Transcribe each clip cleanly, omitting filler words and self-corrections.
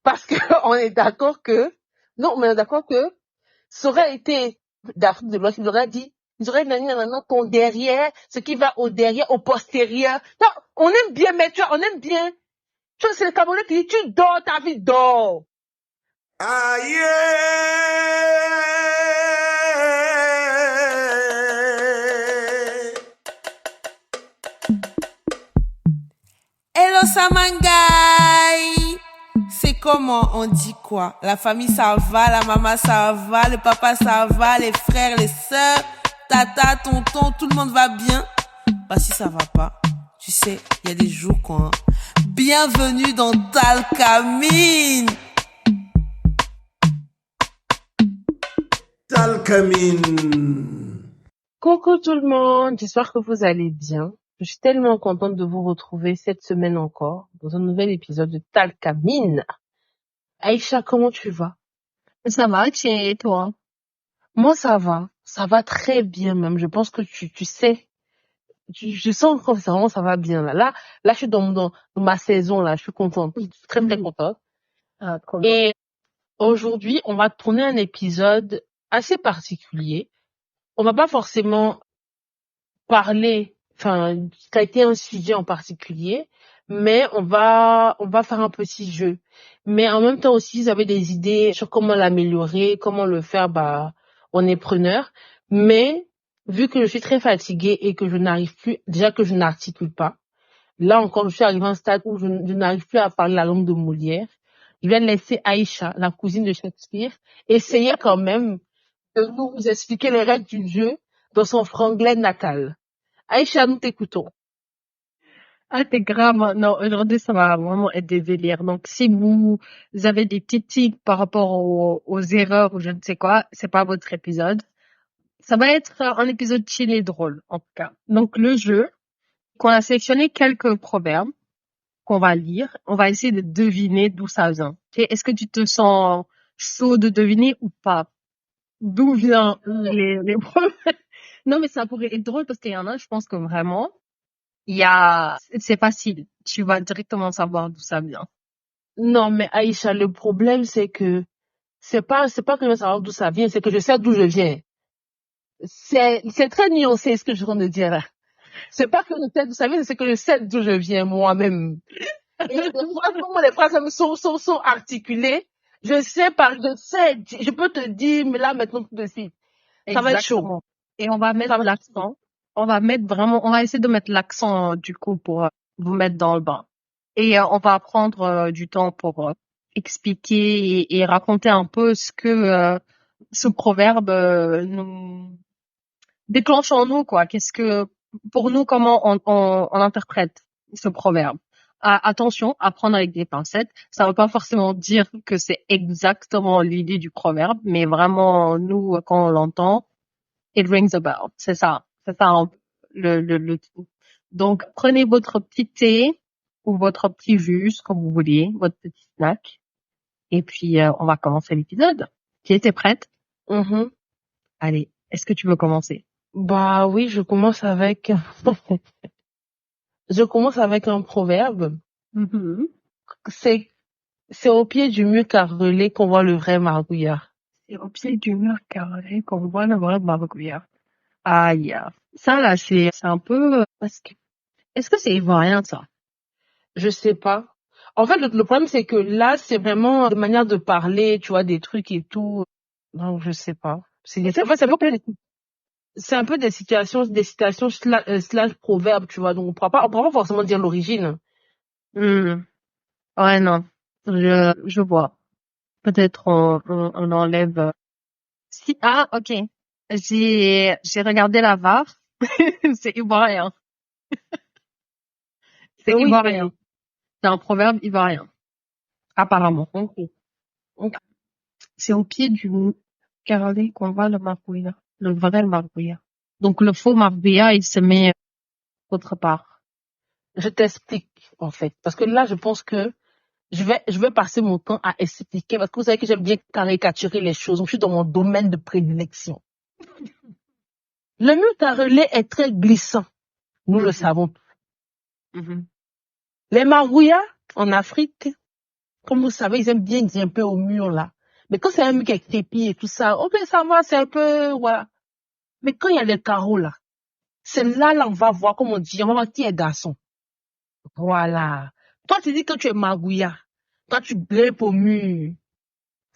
Parce que on est d'accord que, non, mais on est d'accord que ça aurait été d'Afrique de l'Ouest, ils auraient dit, ton derrière, ce qui va au derrière, au postérieur. Non, on aime bien, mais tu vois, on aime bien. Tu vois, c'est le Camerounais qui dit, tu dors, ta vie dort. Aïe! Hello Samangai! C'est comment on dit quoi? La famille ça va, la maman ça va, le papa ça va, les frères, les sœurs, tata, tonton, tout le monde va bien? Bah si ça va pas, tu sais, il y a des jours quoi. Bienvenue dans Talkamine! Talkamine! Coucou tout le monde, j'espère que vous allez bien. Je suis tellement contente de vous retrouver cette semaine encore dans un nouvel épisode de Talkamine. Aïcha, comment tu vas? Ça va, et toi? Moi, ça va très bien même. Je pense que tu sais, je sens que ça va bien là. Là, je suis dans ma saison là, je suis contente, je suis très contente. Ah, trop bien. Et aujourd'hui, on va tourner un épisode assez particulier. On va pas forcément parler, traiter un sujet en particulier, mais on va faire un petit jeu. Mais en même temps aussi, vous avez des idées sur comment l'améliorer, comment le faire, on est preneur. Mais, vu que je suis très fatiguée et que je n'arrive plus, déjà que je n'articule pas, là encore, je suis arrivée à un stade où je n'arrive plus à parler la langue de Molière. Je viens de laisser Aïcha, la cousine de Shakespeare, essayer quand même de nous expliquer les règles du jeu dans son franglais natal. Aïcha, nous t'écoutons. Ah, t'es grave. Non, aujourd'hui, ça va vraiment être des délires. Donc, si vous avez des petits tics par rapport aux erreurs ou je ne sais quoi, c'est pas votre épisode. Ça va être un épisode chill et drôle, en tout cas. Donc, le jeu, qu'on a sélectionné quelques proverbes qu'on va lire. On va essayer de deviner d'où ça vient. Ok. Est-ce que tu te sens chaud de deviner ou pas? D'où viennent les proverbes? Non, mais ça pourrait être drôle parce qu'il y en a, je pense que vraiment, c'est facile. Tu vas directement savoir d'où ça vient. Non, mais Aïcha, le problème, c'est que c'est pas que je veux savoir d'où ça vient, c'est que je sais d'où je viens. C'est très nuancé ce que je suis en train de dire là. C'est pas que je sais d'où ça vient, c'est que je sais d'où je viens moi-même. Et des fois, comment les phrases sont articulées, je sais, je peux te dire, mais là, maintenant, tout de suite. Ça va être chaud. Exactement. Et on va mettre l'accent. On va essayer de mettre l'accent, du coup, pour vous mettre dans le bain. Et on va prendre du temps pour expliquer et raconter un peu ce que ce proverbe nous déclenche en nous, quoi. Pour nous, comment on interprète ce proverbe. Attention, à prendre avec des pincettes. Ça ne veut pas forcément dire que c'est exactement l'idée du proverbe, mais vraiment, nous, quand on l'entend, it rings a bell. C'est ça. C'est ça, le tout. Donc, prenez votre petit thé ou votre petit jus, comme vous voulez, votre petit snack. Et puis, on va commencer l'épisode. Tu étais prête? Mm-hmm. Allez, est-ce que tu veux commencer? Bah oui, je commence avec un proverbe. Mm-hmm. C'est au pied du mur carrelé qu'on voit le vrai margouillard. C'est au pied du mur carré qu'on voit le vrai margouillard. Aïe. Ça, là, c'est un peu, parce que, est-ce que c'est ivoirien, ça? Je sais pas. En fait, le problème, c'est que là, c'est vraiment de manière de parler, tu vois, des trucs et tout. Donc, je sais pas. C'est un peu des citations slash proverbes, tu vois. Donc, on pourra pas forcément dire l'origine. Ouais, non. Je vois. Peut-être on enlève. Si, ok. J'ai regardé la VAR. C'est ivoirien. C'est Oui, ivoirien. C'est un proverbe ivoirien. Apparemment. Ok. C'est au pied du carrelé qu'on voit le margouillard. Le vrai margouillard. Donc, le faux margouillard, il se met autre part. Je t'explique, en fait. Parce que là, je pense que je vais passer mon temps à expliquer. Parce que vous savez que j'aime bien caricaturer les choses. Donc, je suis dans mon domaine de prédilection. Le mur carrelé est très glissant. Nous le savons. Mm-hmm. Les margouillards, en Afrique, Comme vous savez, ils aiment bien grimper au mur, là. Mais quand c'est un mur qui est crépi et tout ça, ok, ça va, c'est un peu, voilà. Mais quand il y a les carreaux, là, c'est là, on va voir, comme on dit, on va voir qui est garçon. Voilà. Toi, tu dis que tu es magouilla. Toi, tu grimpes au mur.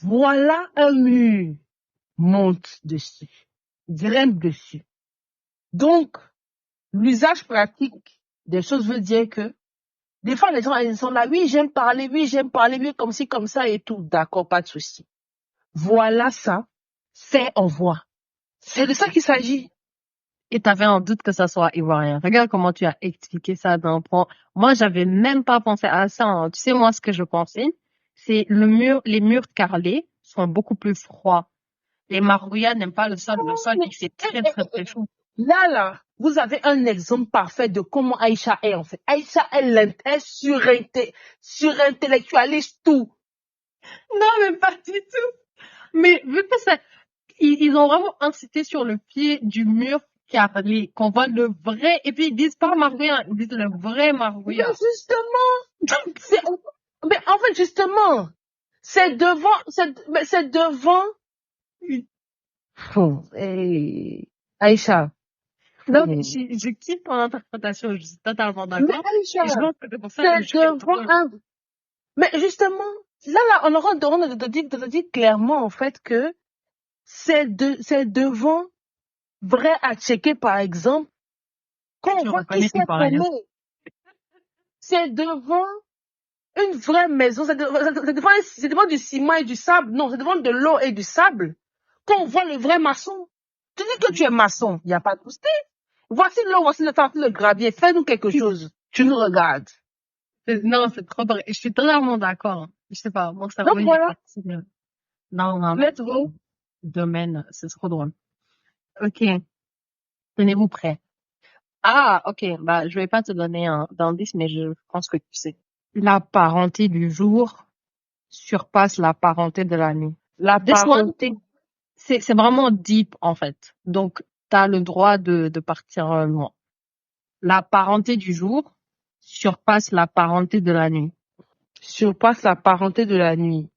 Voilà un mur. Monte dessus. Grimpe dessus. Donc, l'usage pratique des choses veut dire que des fois, les gens, ils sont là, oui, j'aime parler, oui, comme ci, comme ça et tout. D'accord, pas de souci. Voilà ça. C'est au revoir. C'est de ça qu'il s'agit. Et t'avais un doute que ça soit ivoirien. Regarde comment tu as expliqué ça d'un point. Moi, j'avais même pas pensé à ça, hein. Tu sais, moi, ce que je pensais, c'est les murs carrelés sont beaucoup plus froids. Les Marouillas n'aiment pas le sol. Le sol, il fait très, très, très chaud. Là, vous avez un exemple parfait de comment Aïcha est, en fait. Aïcha, elle surintellectualise tout. Non, mais pas du tout. Mais vu que ça, ils ont vraiment insisté sur le pied du mur carrelé, qu'on voit le vrai, et puis ils disent pas Marouilla, ils disent le vrai Mais Marouilla. justement, mais en fait, justement, c'est devant, Aïcha. Donc, je kiffe ton interprétation, je suis totalement Mais d'accord. Aïcha, Et je pense que c'est pour ça que c'est devant mais justement, là, on aura de dire clairement, en fait, que c'est devant vrai à checker, par exemple, quand on tu voit qui reconnais s'est ivoirien. paumé. C'est devant une vraie maison, c'est devant du ciment et du sable. Non, c'est devant de l'eau et du sable. Quand on voit le vrai maçon. Tu dis que tu es maçon, il n'y a pas de souci. Voici l'eau, voici le gravier, fais-nous quelque chose. Tu nous regardes. Non, c'est trop vrai. Je suis totalement d'accord. Je sais pas, mon cerveau, Donc il est voilà, parti dans un let's autre go. domaine. C'est trop drôle. Ok, tenez-vous prêts. Ah, ok, bah, je vais pas te donner un indice, mais je pense que tu sais. La parenté du jour surpasse la parenté de la nuit. La This one, parenté. c'est vraiment deep, en fait. Donc, t'as le droit de partir loin. La parenté du jour surpasse la parenté de la nuit. Surpasse la parenté de la nuit.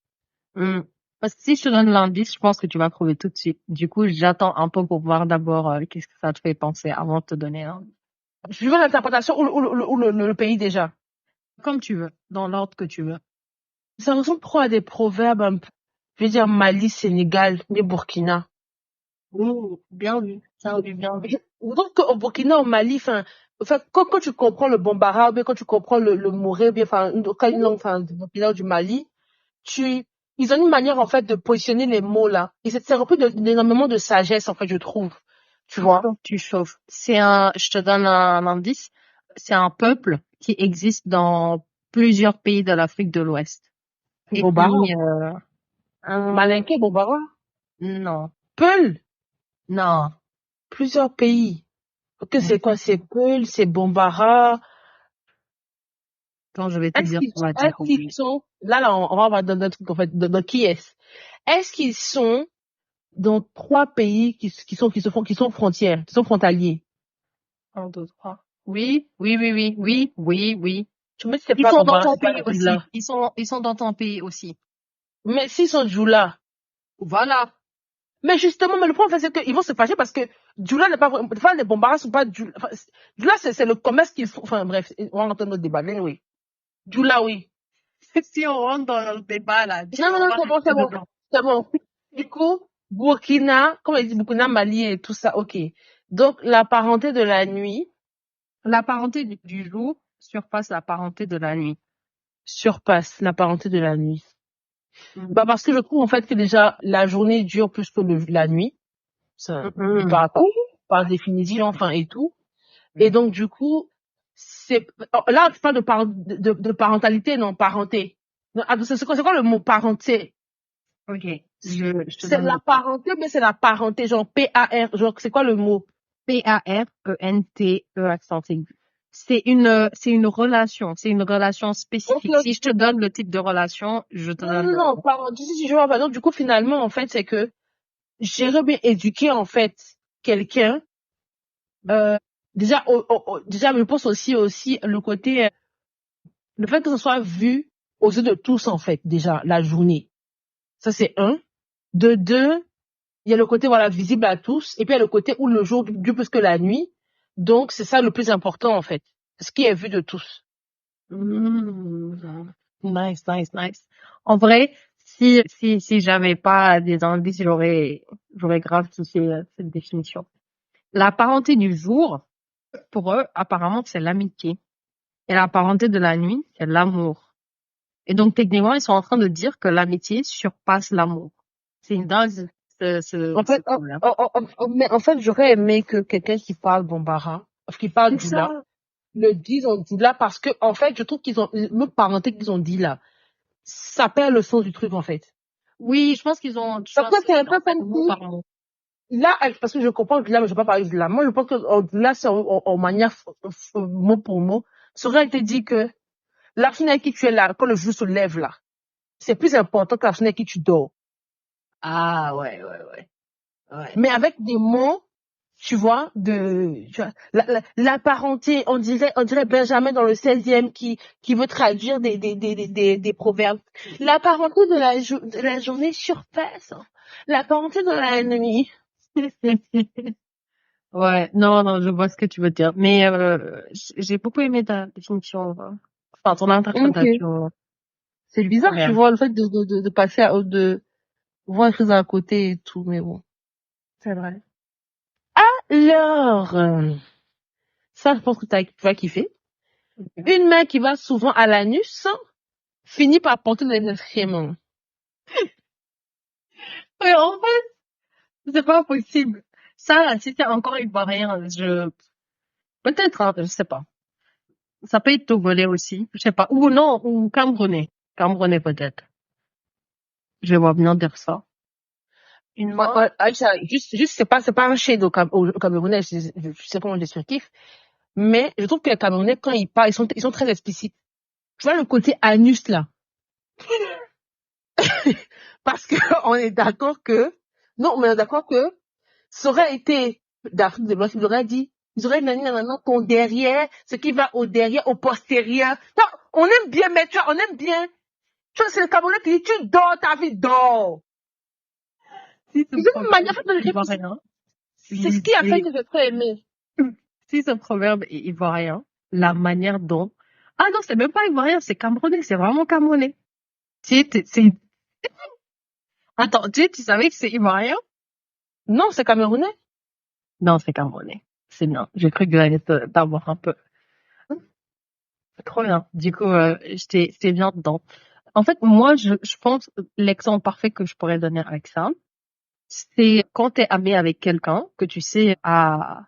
Parce que si je te donne l'indice, je pense que tu vas trouver tout de suite. Du coup, j'attends un peu pour voir d'abord qu'est-ce que ça te fait penser avant de te donner un. Je veux l'interprétation ou le pays déjà. Comme tu veux, dans l'ordre que tu veux. Ça ressemble trop à des proverbes un peu. Je veux dire Mali, Sénégal, mais Burkina. Oh, bien vu. Ça aurait bien vu. Donc au Burkina, au Mali, quand tu comprends le Bambara, ou bien quand tu comprends le Moré, ou bien une langue, du Burkina ou du Mali, ils ont une manière en fait de positionner les mots là. Et c'est rempli d'énormément de sagesse en fait, je trouve. Tu vois? Tu chauffes. Je te donne un indice. C'est un peuple qui existe dans plusieurs pays de l'Afrique de l'Ouest. Et Bambara. puis, Malinké, Bambara. non, Peul. non. Plusieurs pays. Ok, c'est quoi? C'est Peul, c'est Bambara. Quand je vais te dire, tu vas dire Est-ce qu'ils oui. sont, là, on va voir dans un truc, en fait, dans qui est-ce? Est-ce qu'ils sont dans 3 pays qui sont frontières, qui sont frontaliers? 1, 2, 3. Oui. Oui. Tu me dis c'est Ils pas sont dans Bambara, ton c'est pas pays aussi. Djoula. Ils sont dans ton pays aussi. Mais s'ils sont Djoula. Voilà. Mais justement, mais le problème, c'est qu'ils vont se fâcher parce que Djoula n'est pas vraiment, enfin, les Bambara sont pas Djoula. Enfin, Djoula, c'est le commerce qu'ils font. Enfin, bref, on va rentrer dans notre débat, mais oui. Djoula, oui. Si on rentre dans le débat là, Non, c'est bon. Du coup, Burkina, comme elle dit Burkina, Mali et tout ça, ok. Donc, la parenté de la nuit La parenté du jour surpasse la parenté de la nuit. surpasse la parenté de la nuit. Bah, parce que je trouve, en fait, que déjà, la journée dure plus que la nuit. Ça, par définition, enfin, et tout. Et donc, du coup, là, on parle de parentalité, non, parenté. Non, c'est quoi le mot parenté? Ok. Je te C'est donne la parenté, mais c'est la parenté, genre P-A-R, genre, c'est quoi le mot? P-A-R-E-N-T-E accent aigu. C'est une relation spécifique. Ok. Si je te donne le type de relation, je te donne. Non, pardon, si je vois pas. Donc, du coup, finalement, en fait, c'est que j'aimerais bien éduquer, en fait, quelqu'un, déjà, je pense aussi le côté, le fait que ce soit vu aux yeux de tous, en fait, déjà, la journée. Ça, c'est un. De deux, il y a le côté, voilà, visible à tous. Et puis, il y a le côté où le jour dure plus que la nuit. Donc, c'est ça le plus important, en fait. Ce qui est vu de tous. Nice, nice, nice. En vrai, si j'avais pas des indices, j'aurais grave kiffé cette définition. La parenté du jour, pour eux, apparemment, c'est l'amitié. Et la parenté de la nuit, c'est l'amour. Et donc, techniquement, ils sont en train de dire que l'amitié surpasse l'amour. C'est une dingue, En fait, mais en fait, j'aurais aimé que quelqu'un qui parle Bambara, qui parle C'est Djoula, ça. le dise en Djoula parce que, en fait, je trouve qu'ils ont, le parenté qu'ils ont dit là, ça perd le sens du truc, en fait. Oui, je pense qu'ils ont Parce que c'est un peu en fait, comme mot si, par mot. là, parce que je comprends Djoula, mais je ne vais pas parler de là. Moi, je pense que là, c'est en manière mot pour mot. Ça aurait été dit que la personne avec qui tu es là, quand le jour se lève là, c'est plus important que la personne avec qui tu dors. Ah, ouais. Mais avec des mots, tu vois, la parenté, on dirait Benjamin dans le 16e qui veut traduire des proverbes. La parenté de la journée surpasse la parenté de la nuit. Ouais, non, je vois ce que tu veux dire. Mais j'ai beaucoup aimé ta définition, enfin ton Ok. interprétation C'est du bizarre, tu proverbe. vois, le fait de passer de voir les choses à côté et tout, mais bon. C'est vrai. Alors, ça, je pense que tu vas kiffer. Une main qui va souvent à l'anus finit par porter des excréments. Ouais, en fait, c'est pas possible. Ça, si c'est encore ivoirien, peut-être, hein, je sais pas. Ça peut être togolais aussi, je sais pas. Ou non, ou camerounais. Camerounais peut-être. Je vais bien dire ça. Une Ouais, main. ouais, Aïcha, juste, c'est pas un shade au Camerounais, je sais comment on le surkiffe, mais je trouve que les Camerounais, quand ils parlent, ils sont très explicites. Tu vois le côté anus, là. Parce que, on est d'accord que, non, mais on est d'accord que, ça aurait été d'Afrique de l'Ouest, ils auraient dit, nanana, ton derrière, ce qui va au derrière, au postérieur. Non, on aime bien, mais tu vois, on aime bien. Tu vois, c'est le Camerounais qui dit, tu dors, ta vie dort. Si ce Ils ont une manière proverbe de est l'écrire, ivoirien, c'est ce qui a fait si, que j'ai trop aimé. si ce proverbe est ivoirien, la manière dont... Ah non, c'est même pas ivoirien, c'est camerounais, c'est vraiment camerounais. C'est... Attends, tu savais que c'est ivoirien? Non, c'est Camerounais. Non, c'est camerounais. C'est bien. J'ai cru que j'allais t'avoir un peu. C'est trop bien. Du coup, j'étais bien dedans. En fait, moi, je pense l'exemple parfait que je pourrais donner avec ça, c'est quand t'es ami avec quelqu'un que tu sais a,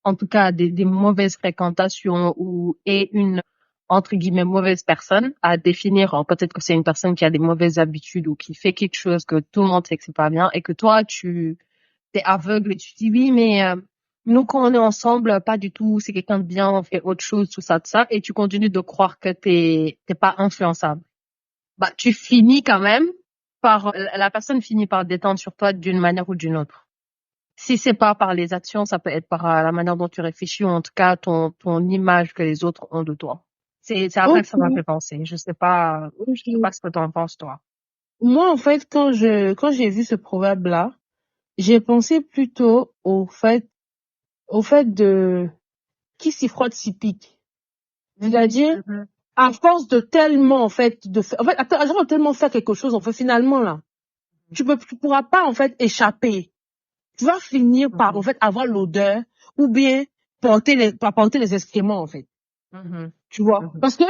en tout cas, des mauvaises fréquentations ou est une, entre guillemets, mauvaise personne à définir. Alors, peut-être que c'est une personne qui a des mauvaises habitudes ou qui fait quelque chose que tout le monde sait que c'est pas bien et que toi, t'es aveugle et tu te dis oui, mais nous, quand on est ensemble, pas du tout, c'est quelqu'un de bien, on fait autre chose, tout ça, et tu continues de croire que t'es pas influençable. Bah, tu finis quand même la personne finit par détendre sur toi d'une manière ou d'une autre. Si c'est pas par les actions, ça peut être par la manière dont tu réfléchis ou en tout cas ton image que les autres ont de toi. C'est après que ça m'a Ok. fait penser. Je sais Ok. pas ce que t'en penses, toi. Moi, en fait, quand j'ai vu ce proverbe-là, j'ai pensé plutôt au fait de qui s'y frotte s'y pique. C'est-à-dire, Mhm. à force de tellement, en fait, à force de tellement faire quelque chose, en fait, finalement, là, tu pourras pas, en fait, échapper. Tu vas finir par, en Mhm. fait, avoir l'odeur, ou bien porter les excréments, en fait. Mhm. Tu vois? Mhm. Parce que,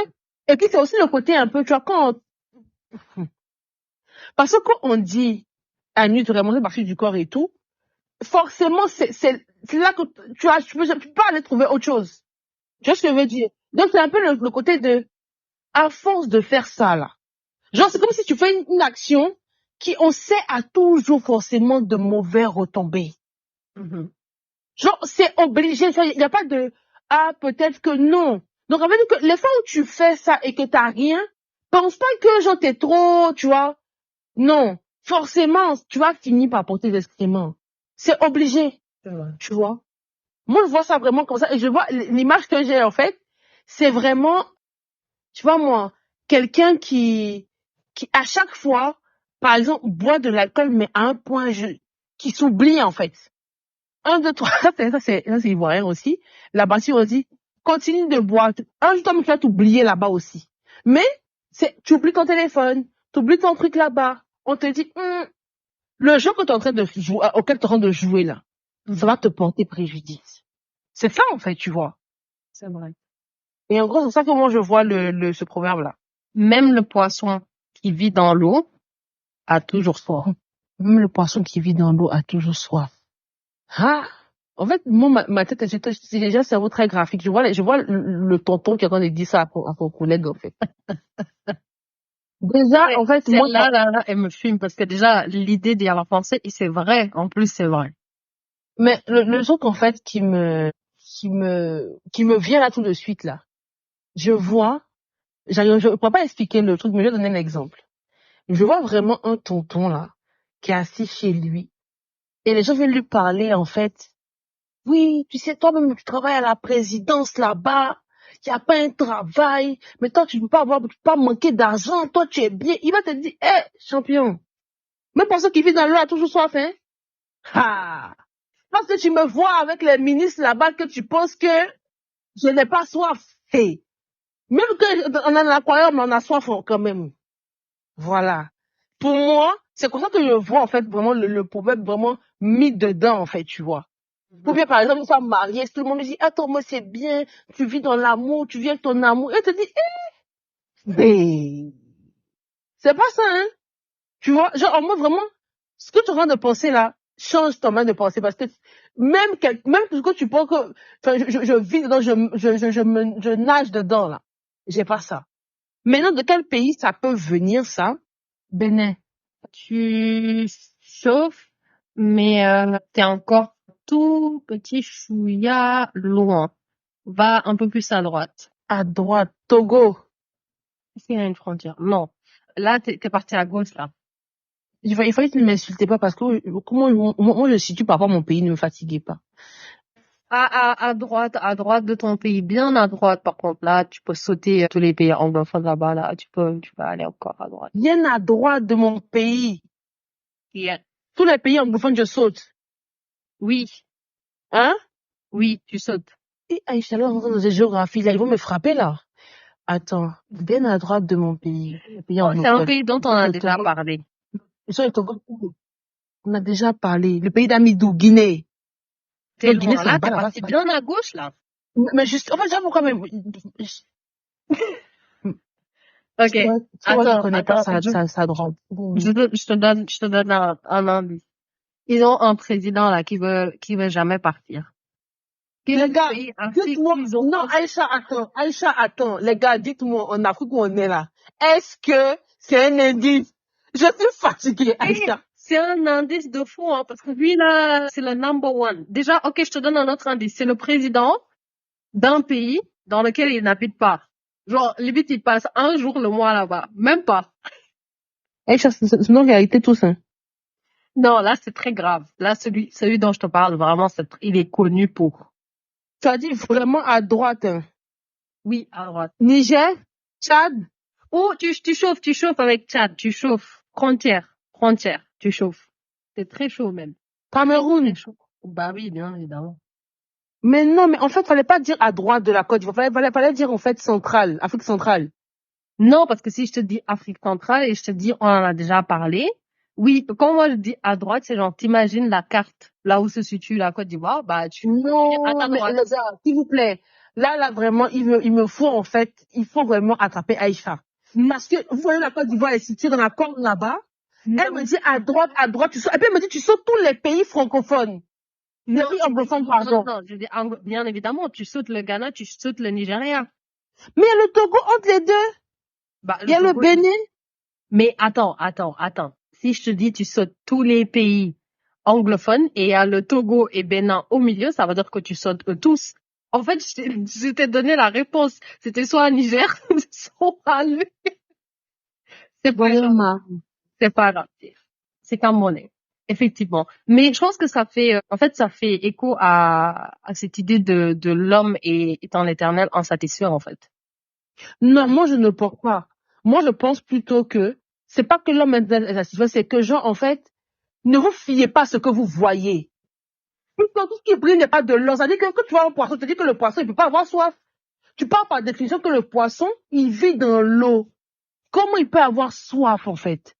et puis c'est aussi le côté un peu, tu vois, parce que quand on dit à nuit de remonter partie du corps et tout, forcément, c'est là que tu peux aller trouver autre chose. Tu vois ce que je veux dire? Donc, c'est un peu le côté de, à force de faire ça, là. Genre, c'est comme si tu fais une action qui, on sait, a toujours forcément de mauvais retombées. Mhm. Genre, c'est obligé. Il n'y a pas de, ah, peut-être que non. Donc, en fait, que les fois où tu fais ça et que t'as rien, pense pas que, genre, t'es trop, tu vois. Non. Forcément, tu vas finir par porter des excréments. C'est obligé. C'est vrai. Tu vois. Moi, je vois ça vraiment comme ça. Et je vois l'image que j'ai, en fait, c'est vraiment, tu vois, moi, quelqu'un qui à chaque fois, par exemple, boit de l'alcool, mais à un point qui s'oublie en fait. 1, 2, 3, ça c'est ivoirien aussi. Là-bas, si on dit, continue de boire. Un jour, tu vas t'oublier là-bas aussi. Mais, tu oublies ton téléphone, tu oublies ton truc là-bas. On te dit, le jeu que tu es en train de jouer, auquel tu es en train de jouer là, ça va te porter préjudice. C'est ça, en fait, tu vois. C'est vrai. Et en gros, c'est ça que moi, je vois ce proverbe-là. Même le poisson qui vit dans l'eau a toujours soif. Même le poisson qui vit dans l'eau a toujours soif. Ah! En fait, moi, ma tête, c'est déjà un cerveau très graphique. Je vois le tonton qui est en train de dire ça à son collègue, en fait. Déjà, Ouais, en fait, moi, là, elle me fume parce que déjà, l'idée d'y aller en français, et c'est vrai. En plus, c'est vrai. mais le truc, en fait, qui me vient là tout de suite, là. Je pourrais pas expliquer le truc, mais je vais donner un exemple. Je vois vraiment un tonton, là, qui est assis chez lui. Et les gens viennent lui parler, en fait. Oui, tu sais, toi-même, tu travailles à la présidence là-bas. Il n'y a pas un travail. Mais toi, tu peux pas manquer d'argent. Toi, tu es bien. Il va te dire, champion. Même pour ceux qui vivent dans l'eau a toujours soif, hein. Ah! Parce que tu me vois avec les ministres là-bas que tu penses que je n'ai pas soif. Hey. Même qu'on a l'aquarium, on a soif quand même. Voilà. Pour moi, c'est comme ça que je vois, en fait, vraiment le proverbe vraiment mis dedans, en fait, tu vois. Ou bien, par exemple, une femme mariée, tout le monde me dit, attends, moi, c'est bien, tu vis dans l'amour, tu vis avec ton amour. Et tu te dis, mais, c'est pas ça, hein. Tu vois, genre, en moi, vraiment, ce que tu es en train de penser là, change ton manière de penser, parce que même ce que tu penses que, enfin, je vis dedans, je nage dedans, là. J'ai pas ça. Maintenant, de quel pays ça peut venir, ça? Bénin. Tu chauffes, mais t'es encore tout petit chouïa loin. Va un peu plus à droite. À droite, Togo. Est-ce qu'il y a une frontière? Non. Là, t'es parti à gauche, là. Il fallait que ne m'insultez pas parce que moi je situe par rapport à mon pays, ne me fatiguez pas. À droite de ton pays, bien à droite, par contre, là, tu peux sauter tous les pays anglophones là-bas, là, tu peux aller encore à droite. Bien à droite de mon pays. Yeah. Tous les pays anglophones, je saute. Oui, Hein? oui, tu sautes. Et Aïcha, là, on est dans une géographie, là, ils vont me frapper, là. Attends, bien à droite de mon pays. Les pays C'est un anglophones. pays dont on a déjà parlé. Ils sont les Togo. On a déjà parlé. Le pays d'Amidou, Guinée. T'es Donc, Guinée, loin, c'est là, là-bas, t'es là-bas. parti bien à gauche, là. Mais juste, en fait, j'avoue quand même. Ok. Tu vois, je connais pas sa droite. Je te donne un indice. Ils ont un président là qui veut jamais partir. Les gars, dites-moi, non, Aïcha, attends, les gars, dites-moi, en Afrique où on est là, est-ce que c'est un indice? Je suis fatiguée, Aïcha. C'est un indice de fou, hein, parce que lui là, c'est le number one. Déjà, ok, je te donne un autre indice. C'est le président d'un pays dans lequel il n'habite pas. Genre, limite, il passe un jour le mois là-bas. Même pas. Aïcha, c'est une réalité tout ça. Non, là, c'est très grave. Là, celui dont je te parle, vraiment, il est connu pour. Tu as dit vraiment à droite. Hein. Oui, à droite. Niger, Tchad. Oh, tu chauffes avec Tchad, tu chauffes. Frontière, tu chauffes. C'est très chaud même. Cameroun. Très chaud. Bah oui, bien évidemment. Mais non, mais en fait, fallait pas dire à droite de la côte. Fallait dire en fait centrale, Afrique centrale. Non, parce que si je te dis Afrique centrale et je te dis on en a déjà parlé, oui, quand moi je dis à droite, c'est genre t'imagines la carte là où se situe la Côte d'Ivoire, bah tu Non, à ta mais droite. les gars, s'il vous plaît. Là, vraiment, il me faut en fait, il faut vraiment attraper Aïcha. Parce que, vous voyez, la Côte d'Ivoire est située dans la corne là-bas. Elle me dit à droite, tu sautes. Et puis elle me dit, tu sautes tous les pays francophones. Les pays anglophones, pardon. Non, je dis bien évidemment, tu sautes le Ghana, tu sautes le Nigeria. Mais il y a le Togo entre les deux. Bah, Il y a le Bénin. Mais attends. Si je te dis tu sautes tous les pays anglophones et il y a le Togo et Bénin au milieu, ça veut dire que tu sautes eux tous. En fait, je t'ai donné la réponse. C'était soit à Niger, soit à lui. C'est pas grave. C'est pas grave. C'est comme on est. Effectivement. Mais je pense que ça fait, en fait, ça fait écho à cette idée de l'homme étant l'éternel insatisfait, en fait. Non, moi, je ne pense pas. Moi, je pense plutôt que c'est pas que l'homme est insatisfait, c'est que genre, en fait, ne vous fiez pas à ce que vous voyez. Tout ce qui brille n'est pas de l'eau. Ça veut dire que quand tu vois un poisson, tu te dis que le poisson, il peut pas avoir soif. Tu parles par définition que le poisson, il vit dans l'eau. Comment il peut avoir soif, en fait?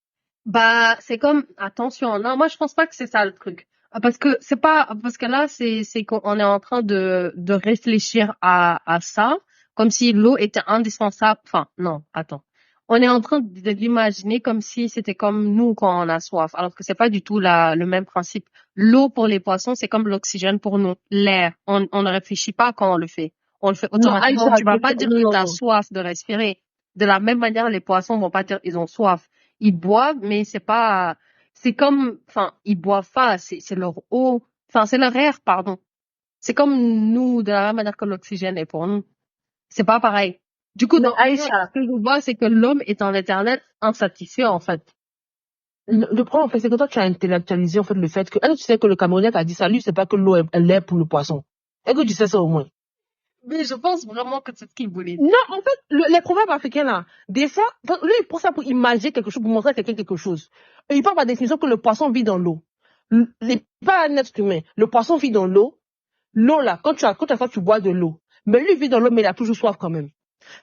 Bah, c'est comme, attention, non, moi je pense pas que c'est ça le truc. Parce que c'est pas, parce que là, c'est qu'on est en train de réfléchir à ça, comme si l'eau était indispensable. Enfin, non, attends. On est en train de l'imaginer comme si c'était comme nous quand on a soif, alors que c'est pas du tout le même principe. L'eau pour les poissons, c'est comme l'oxygène pour nous, l'air. On ne réfléchit pas quand on le fait. On le fait Non, automatiquement. Aïcha, Tu vas pas dire que non, tu as non. soif de respirer. De la même manière, les poissons vont pas dire ils ont soif. Ils boivent, mais c'est pas, c'est comme, enfin, ils boivent pas, c'est leur eau, enfin, c'est leur air, pardon. C'est comme nous, de la même manière que l'oxygène est pour nous. C'est pas pareil. Du coup, Mais donc, Aïcha, ce que je vois, c'est que l'homme est en éternel insatisfait, en fait. le problème, en fait, c'est que toi, tu as intellectualisé, en fait, le fait que, est-ce que tu sais que le Camerounais qui a dit ça, lui, c'est pas que l'eau, elle est pour le poisson. Est-ce que tu sais ça au moins? Mais je pense vraiment que c'est ce qu'il voulait dire. Non, en fait, les proverbes africains, là, des fois, lui, il prend ça pour imaginer quelque chose, pour montrer à quelqu'un quelque chose. Et il parle par définition que le poisson vit dans l'eau. Pas un être humain. Le poisson vit dans l'eau. L'eau, là, quand tu bois de l'eau. Mais lui, il vit dans l'eau, mais il a toujours soif quand même.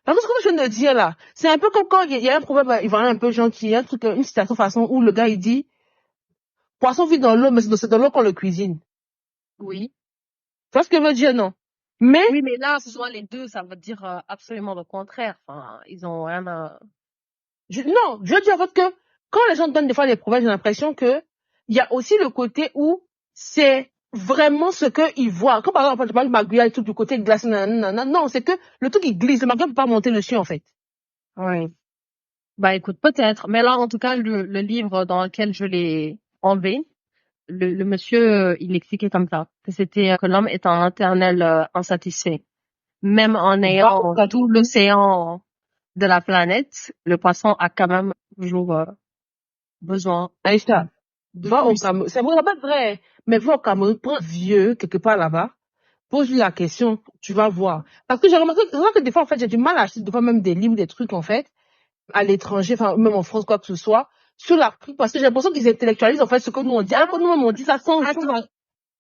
Parce que ce que je viens de dire, là, c'est un peu comme quand il y a un proverbe, il va un peu gentil, un truc, une citation façon où le gars, il dit, poisson vit dans l'eau, mais c'est dans l'eau qu'on le cuisine. Oui. Tu vois ce que je veux dire, non? Mais, Oui, mais là, souvent, les deux, ça veut dire absolument le contraire. Enfin, ils ont rien à... non, je veux dire, en fait, que quand les gens donnent des fois des proverbes, j'ai l'impression que il y a aussi le côté où c'est vraiment ce qu'ils voient. Comme par exemple, je parle de Maguire et tout du côté glacé, nanana. Non, c'est que le truc, il glisse. Le Maguire ne peut pas monter dessus, en fait. Oui. Bah, écoute, peut-être. Mais là, en tout cas, le livre dans lequel je l'ai enlevé, le monsieur, il expliquait comme ça, que c'était que l'homme est un éternel insatisfait. Même en Va au ayant tout Cameroun. l'océan de la planète, le poisson a quand même toujours besoin Aïcha, de va au plus. Cameroun. C'est vrai, pas vrai. Mais va au Cameroun, prends un vieux, quelque part là-bas. Pose-lui la question, tu vas voir. Parce que j'ai remarqué que des fois, en fait, j'ai du mal à acheter des fois même des livres, des trucs, en fait, à l'étranger, enfin, même en France, quoi que ce soit, sur l'Afrique, parce que j'ai l'impression qu'ils intellectualisent, en fait, ce que nous on dit. Alors que nous-mêmes, on dit ça sans, Attends,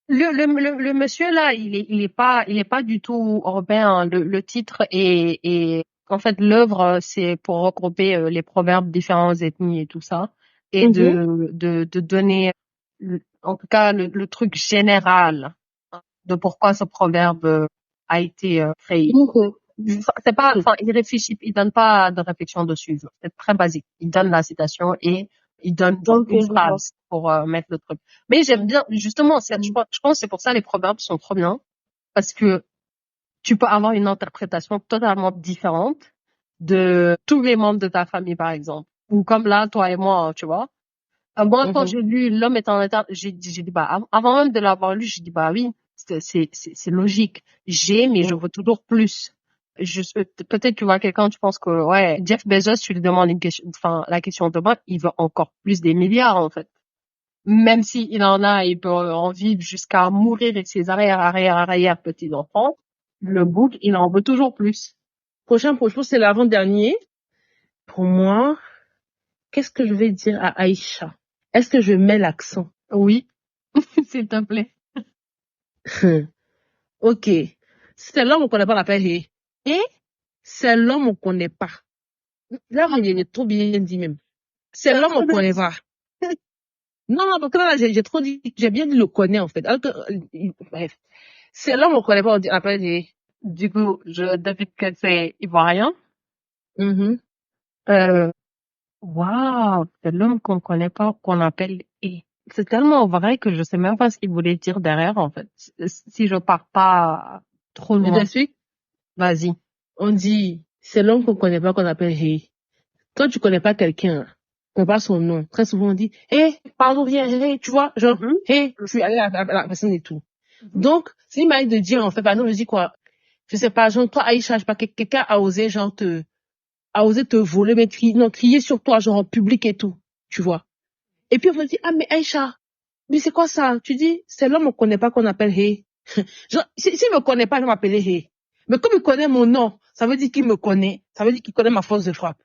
le monsieur là, il est pas du tout européen. Le titre est en fait l'œuvre, c'est pour regrouper les proverbes différentes ethnies et tout ça, et de donner, en tout cas le truc général de pourquoi ce proverbe a été créé. C'est pas, enfin, il réfléchit, il donne pas de réflexion dessus. C'est très basique. Il donne la citation et il donne genre Ok, une je vois. phrase pour mettre le truc. Mais j'aime bien, justement, je pense que c'est pour ça les proverbes sont trop bien parce que tu peux avoir une interprétation totalement différente de tous les membres de ta famille, par exemple. Ou comme là, toi et moi, tu vois. Moi, quand j'ai lu L'homme est en état, j'ai dit, bah, avant même de l'avoir lu, j'ai dit, bah oui, c'est logique. Mais je veux toujours plus. Peut-être tu vois quelqu'un, tu penses que, ouais, Jeff Bezos, tu lui demandes une question, enfin, la question de moi, il veut encore plus des milliards, en fait. Même s'il en a, il peut en vivre jusqu'à mourir avec ses arrière petits-enfants. Le bouc, il en veut toujours plus. Prochain, je pense que c'est l'avant-dernier. Pour moi, qu'est-ce que je vais dire à Aïcha? Est-ce que je mets l'accent? Oui, s'il te plaît. Ok. C'est l'homme qu'on n'a pas l'appel et c'est l'homme qu'on connaît pas. Là, il est trop bien dit même. C'est l'homme qu'on connaît pas. Non, non, parce que là, j'ai trop dit, j'ai bien dit le connaît, en fait. Alors que, bref. C'est l'homme qu'on connaît pas, on dit, appelle et. Du coup, je devine que c'est ivoirien. Mhm. Waouh, c'est l'homme qu'on connaît pas, qu'on appelle E. C'est tellement vrai que je sais même pas ce qu'il voulait dire derrière, en fait. Si je pars pas trop Je loin. t'explique. Vas-y. On dit, c'est l'homme qu'on connaît pas qu'on appelle hey. Quand tu connais pas quelqu'un, on pas son nom. Très souvent, on dit, hey, pardon, viens, hey, tu vois, genre, hey, je suis allé à la personne et tout. Donc, c'est une manière de dire, en fait, par exemple, je dis quoi? Je sais pas, genre, toi, Aïcha, je sais pas, quelqu'un a osé, genre, a osé te voler, mais crier sur toi, genre, en public et tout. Tu vois. Et puis, on me dit, ah, mais Aïcha, mais c'est quoi ça? Tu dis, c'est l'homme qu'on connaît pas qu'on appelle hey. Genre, s'il me connaît pas, je m'appelle hey. Mais comme il connaît mon nom, ça veut dire qu'il me connaît. Ça veut dire qu'il connaît ma force de frappe.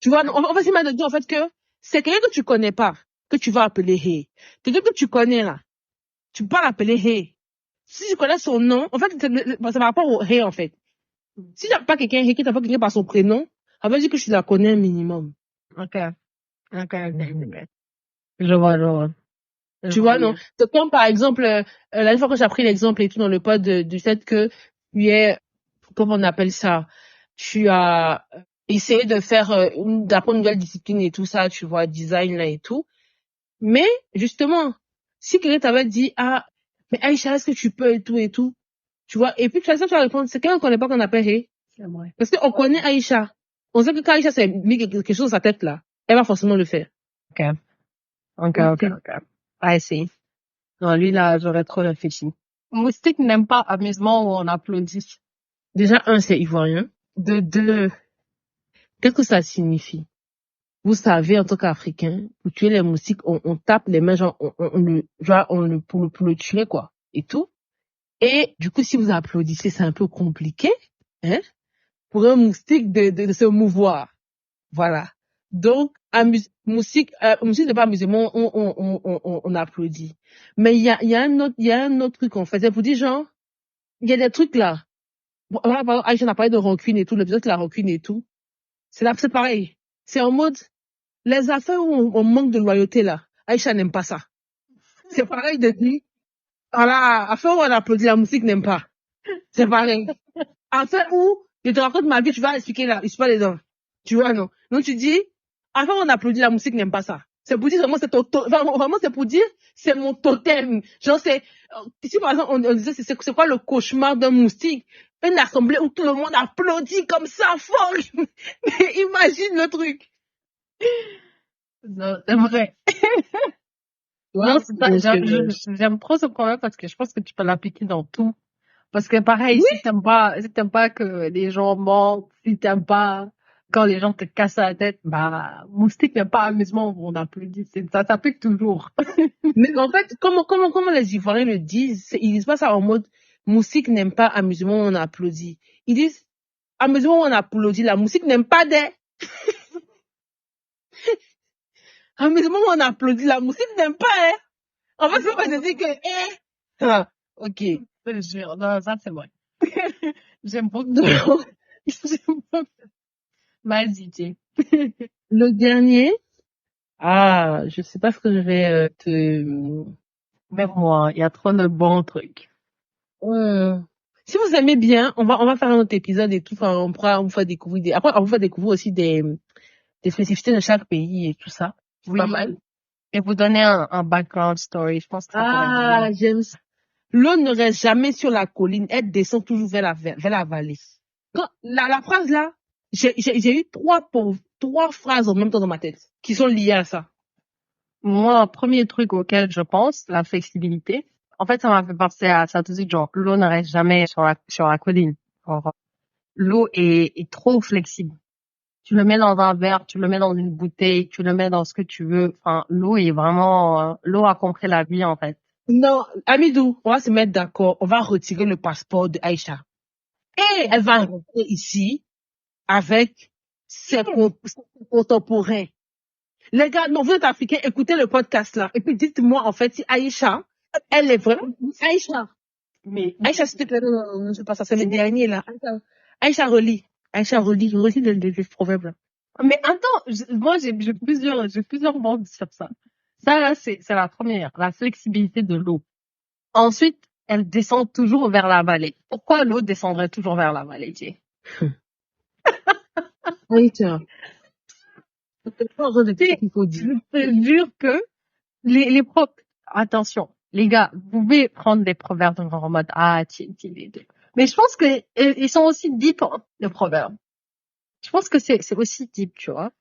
Tu vois, on va essayer de dire en fait que c'est quelqu'un que tu connais pas, que tu vas appeler Hey. Quelqu'un que tu connais là, tu peux pas l'appeler Hey. Si tu connais son nom, en fait, c'est par rapport au Hey en fait. Si t'as pas quelqu'un Hey, que t'as pas quelqu'un par son prénom, ça veut dire que tu la connais un minimum. Ok. Je vois. Tu vois, non? C'est comme par exemple, la dernière fois que j'ai appris l'exemple et tout dans le pod du fait que tu es, comment on appelle ça? Tu as essayé de faire, d'apprendre une nouvelle discipline et tout ça, tu vois, design là et tout. Mais, justement, si quelqu'un t'avait dit, ah, mais Aïcha, est-ce que tu peux et tout, tu vois, et puis tu vas répondre, c'est quelqu'un qu'on connaît pas qu'on appelle Hey. C'est vrai. Parce qu'on connaît Aïcha. On sait que quand Aïcha s'est mis quelque chose dans sa tête là, elle va forcément le faire. Ok. I see. Non, lui, là, j'aurais trop réfléchi. Moustique n'aime pas amusement où on applaudit. Déjà, un, c'est ivoirien. De deux, qu'est-ce que ça signifie? Vous savez, en tant qu'Africain, pour tuer les moustiques, on tape les mains, genre, pour le tuer, quoi, et tout. Et, du coup, si vous applaudissez, c'est un peu compliqué, hein, pour un moustique de se mouvoir. Voilà. Donc, moustique n'est pas amusement, on applaudit. Mais il y a un autre truc, en fait. C'est pour dire, genre, il y a des trucs là. Voilà, par exemple, Aïcha n'a parlé de rancune et tout, l'épisode de la rancune et tout. C'est pareil. C'est en mode, les affaires où on manque de loyauté là. Aïcha n'aime pas ça. C'est pareil de dire, voilà, affaire où on applaudit, la musique n'aime pas. C'est pareil. Affaire où, je te raconte ma vie, tu vas expliquer là, je suis pas dedans. Tu vois, non? Donc tu dis, affaire où on applaudit, la musique n'aime pas ça. C'est pour dire, vraiment, vraiment, c'est pour dire, c'est mon totem. Genre, ici, par exemple, on disait, c'est quoi le cauchemar d'un moustique? Une assemblée où tout le monde applaudit comme ça, fort. Mais imagine le truc. Non, c'est vrai. Non, c'est ça. J'aime trop ce problème parce que je pense que tu peux l'appliquer dans tout. Parce que pareil, Oui. si t'aimes pas que les gens mentent, si t'aimes pas quand les gens te cassent la tête, bah, moustique n'aime pas amusement où on applaudit. Ça s'applique toujours. Mais en fait, comment les Ivoiriens le disent, ils disent pas ça en mode, moustique n'aime pas amusement, on applaudit. Ils disent, amusement, on applaudit, la musique n'aime pas des. Amusement, on applaudit, la musique n'aime pas, hein. En fait, c'est pas de dire que, ah, ok. Je jure, non, ça c'est vrai. J'aime beaucoup. J'aime beaucoup. Vas-y, Jay. Le dernier, je sais pas ce que je vais Même moi, il y a trop de bons trucs. Si vous aimez bien, on va faire un autre épisode et tout, enfin, on vous faire découvrir après, on vous faire découvrir aussi des spécificités de chaque pays et tout ça. C'est Oui. pas mal. Et vous donner un background story, je pense que ça pourrait être bien. J'aime ça. L'eau ne reste jamais sur la colline, elle descend toujours vers la vallée. Quand, la phrase là, j'ai eu trois phrases en même temps dans ma tête, qui sont liées à ça. Moi, premier truc auquel je pense, la flexibilité. En fait, ça m'a fait penser à ça tout de suite, genre, l'eau ne reste jamais sur la colline. Genre, l'eau est trop flexible. Tu le mets dans un verre, tu le mets dans une bouteille, tu le mets dans ce que tu veux. Enfin, l'eau est vraiment, l'eau a compris la vie, en fait. Non, Amidou, on va se mettre d'accord, on va retirer le passeport de Aïcha. Et elle va rentrer ici avec ses contemporains. Les gars, non, vous êtes africains, écoutez le podcast là. Et puis dites-moi, en fait, si Aïcha, elle est vraiment Aïcha. Mais Aïcha, s'il te plaît, non, c'est pas ça, c'est le dernier là. Aïcha, relis. Aïcha, relis le proverbe là. Mais attends, moi j'ai plusieurs mots sur ça. Ça là, c'est la première, la flexibilité de l'eau. Ensuite, elle descend toujours vers la vallée. Pourquoi l'eau descendrait toujours vers la vallée, Jay? Aïcha. C'est pas de dire qu'il faut dire. Je te jure que attention, les gars, vous pouvez prendre des proverbes en mode, les deux. Mais je pense que ils sont aussi deep, hein, les proverbes. Je pense que c'est aussi deep, tu vois.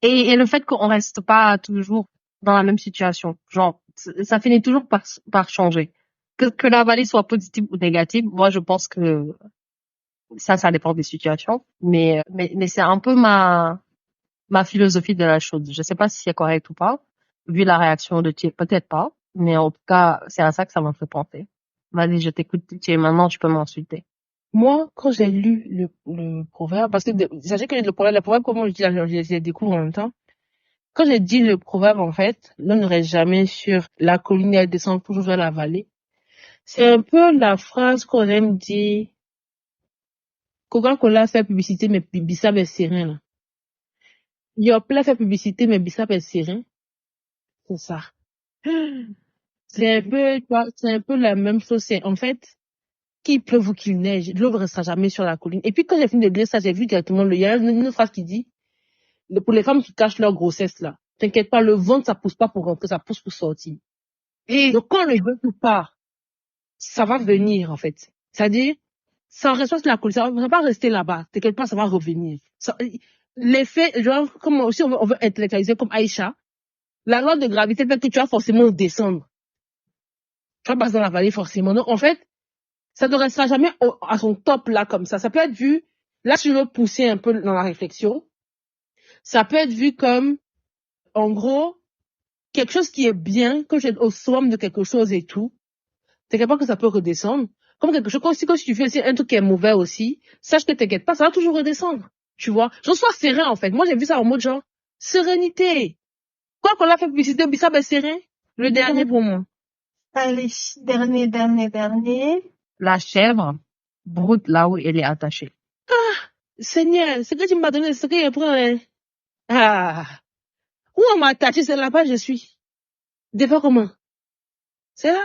Et le fait qu'on reste pas toujours dans la même situation. Genre, ça finit toujours par changer. Que la vallée soit positive ou négative, moi, je pense que ça dépend des situations. Mais c'est un peu ma philosophie de la chose. Je sais pas si c'est correct ou pas. Vu la réaction de Thier, peut-être pas. Mais en tout cas, c'est à ça que ça m'a fait penser. Vas-y, je t'écoute, Thier. Maintenant, tu peux m'insulter. Moi, quand j'ai lu le proverbe, parce que sachez que le proverbe, comment je dis, là, je les découvre en même temps. Quand j'ai dit le proverbe, en fait, l'homme ne reste jamais sur la colline et elle descend toujours vers la vallée. C'est un peu la phrase qu'on aime dire, Coca-Cola fait publicité, mais Bissap est serein, là. Yoplait fait publicité, mais Bissap est serein. C'est ça. C'est un peu, tu vois, c'est un peu la même chose. C'est, en fait, qu'il pleuve ou qu'il neige, l'eau ne restera jamais sur la colline. Et puis, quand j'ai fini de lire ça, j'ai vu directement, il y a une phrase qui dit, pour les femmes qui cachent leur grossesse, là, t'inquiète pas, le ventre, ça pousse pas pour rentrer, ça pousse pour sortir. Et Donc, quand le ventre part, ça va venir, en fait. C'est-à-dire, ça reste sur la colline, ça va pas rester là-bas. T'inquiète pas, ça va revenir. L'effet, genre, comme aussi on veut intellectualiser comme Aïcha, la loi de gravité fait que tu vas forcément descendre. Tu vas passer dans la vallée forcément. Donc, en fait, ça ne restera jamais à son top là, comme ça. Ça peut être vu, là, si je veux pousser un peu dans la réflexion, ça peut être vu comme, en gros, quelque chose qui est bien, quand j'ai au somme de quelque chose et tout, t'inquiète pas que ça peut redescendre. Comme quelque chose, comme si tu fais aussi un truc qui est mauvais aussi, sache que t'inquiète pas, ça va toujours redescendre. Tu vois? J'en sois serein, en fait. Moi, j'ai vu ça en mode genre, sérénité. Quoi qu'on l'a fait publicité, Bissap est serein. Le dernier pour moi. allez, dernier. La chèvre broute là où elle est attachée. Seigneur, ce que tu m'as donné, ce que je prends, hein. Ah. Où on m'a attaché, c'est là-bas, je suis. Des fois, comment? C'est là.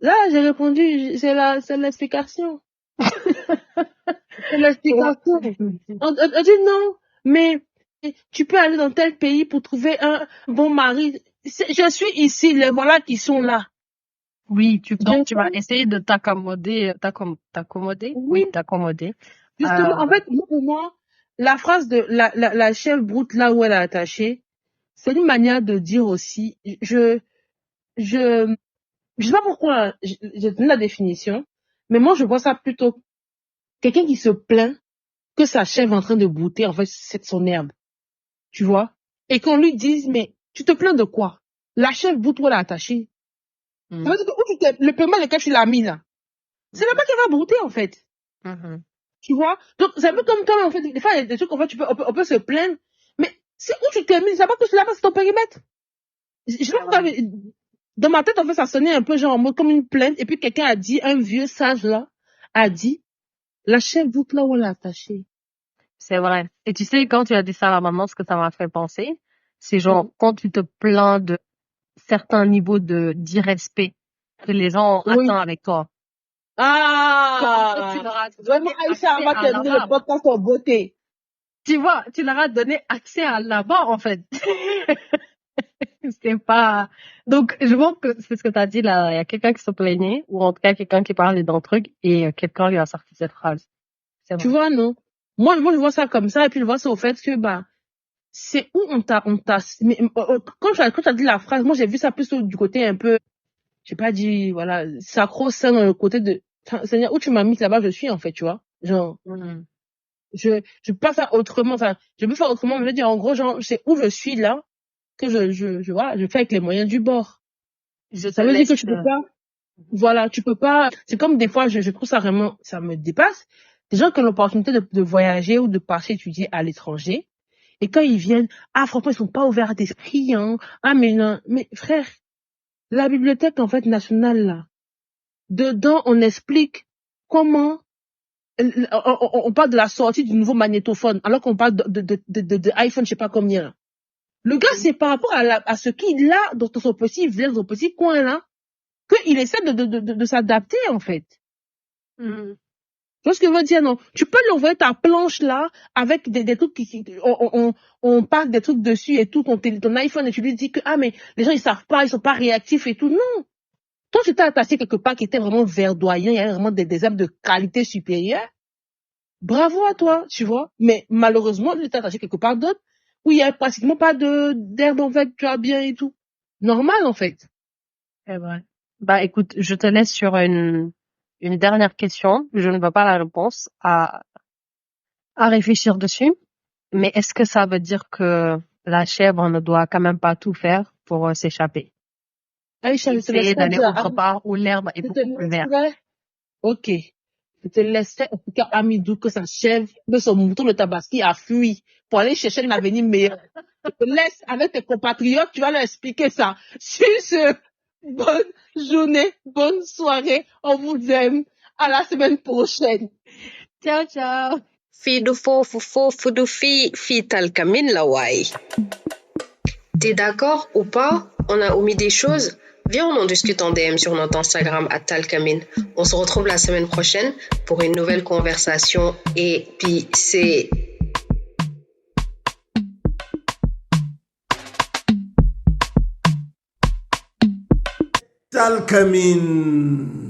Là, j'ai répondu, c'est l'explication. C'est l'explication. On dit non, mais tu peux aller dans tel pays pour trouver un bon mari. Je suis ici, les voilà qui sont là. Oui, donc tu vas essayer de t'accommoder, t'accommoder? Oui. Oui, t'accommoder. Justement, en fait, pour moi, la phrase de la chèvre broute là où elle est attachée, c'est une manière de dire aussi, je sais pas pourquoi j'ai donné la définition, mais moi, je vois ça plutôt quelqu'un qui se plaint que sa chèvre est en train de brouter, en fait, c'est son herbe. Tu vois? Et qu'on lui dise, mais tu te plains de quoi? La chèvre broute où elle est attachée. Ça veut dire que le paiement lequel tu l'as mis là, c'est là-bas qu'elle va brouter, en fait. Tu vois? Donc, c'est un peu comme toi, en fait, des fois, il y a des trucs, en fait, on peut se plaindre, mais c'est où tu t'es mis, c'est pas que là-bas, c'est ton périmètre. Je sais pas, dans ma tête, en fait, ça sonnait un peu genre en mode comme une plainte, et puis quelqu'un a dit, un vieux sage là, a dit, la chèvre broute là où elle est attachée. C'est vrai. Et tu sais, quand tu as dit ça à la maman, ce que ça m'a fait penser, c'est genre, quand tu te plains de certains niveaux d'irrespect que les gens Oui. attendent avec toi. Ah! Tu leur as Vraiment, Aïcha, on va terminer le podcast en beauté. Tu vois, tu leur as donné accès à là-bas, en fait. C'est pas... Donc, je pense que c'est ce que tu as dit là. Il y a quelqu'un qui se plaignait, ou en tout cas quelqu'un qui parlait d'un truc, et quelqu'un lui a sorti cette phrase. Tu vois, non? Moi, je vois ça comme ça, et puis je vois ça au fait que, bah, c'est où mais, quand tu as dit la phrase, moi, j'ai vu ça plus du côté un peu, j'ai pas dit, voilà, sacro-saint dans le côté de, Seigneur, où tu m'as mis là-bas, je suis, en fait, tu vois? Genre, je peux pas faire autrement, enfin, je peux faire autrement, mais je veux dire, en gros, genre, c'est où je suis là, que voilà, je fais avec les moyens du bord. Ça veut dire que tu peux pas, voilà, tu peux pas, c'est comme des fois, je trouve ça vraiment, ça me dépasse. Des gens qui ont l'opportunité de voyager ou de partir étudier à l'étranger. Et quand ils viennent, ah, franchement, ils sont pas ouverts d'esprit, hein. Ah, mais non, mais frère, la bibliothèque, en fait, nationale, là, dedans, on explique comment, on parle de la sortie du nouveau magnétophone, alors qu'on parle de iPhone, je sais pas combien. Le gars, c'est par rapport à ce qu'il a dans son petit village, dans son petit coin, là, qu'il essaie de s'adapter, en fait. Tu vois ce que je veux dire, non? Tu peux lui envoyer ta planche, là, avec des trucs on parle des trucs dessus et tout, ton iPhone, et tu lui dis que, ah, mais les gens, ils savent pas, ils sont pas réactifs et tout. Non. Toi, tu t'es attaché quelque part qui était vraiment verdoyant, il y avait vraiment des herbes de qualité supérieure. Bravo à toi, tu vois. Mais malheureusement, tu t'es attaché quelque part d'autre où il y a pratiquement pas d'herbe, en fait, tu vois bien et tout. Normal, en fait. C'est vrai. Bah, écoute, je te laisse sur une dernière question. Je ne vois pas la réponse à réfléchir dessus. Mais est-ce que ça veut dire que la chèvre ne doit quand même pas tout faire pour s'échapper? Aïcha, je te Essayer laisse d'aller dire. autre part où l'herbe est beaucoup plus verte. Ok. Je te laisserai expliquer à Amidou que sa chèvre, que son mouton de Tabaski a fui pour aller chercher un avenir meilleur. Je te laisse avec tes compatriotes, tu vas leur expliquer ça. Sur ce, bonne journée, bonne soirée, on vous aime. À la semaine prochaine. Ciao, ciao. Fidu fofu du fital kamin lawai. T'es d'accord ou pas? On a omis des choses? Viens, on en discute en DM sur notre Instagram @talkamin. On se retrouve la semaine prochaine pour une nouvelle conversation épicée. Talkamin.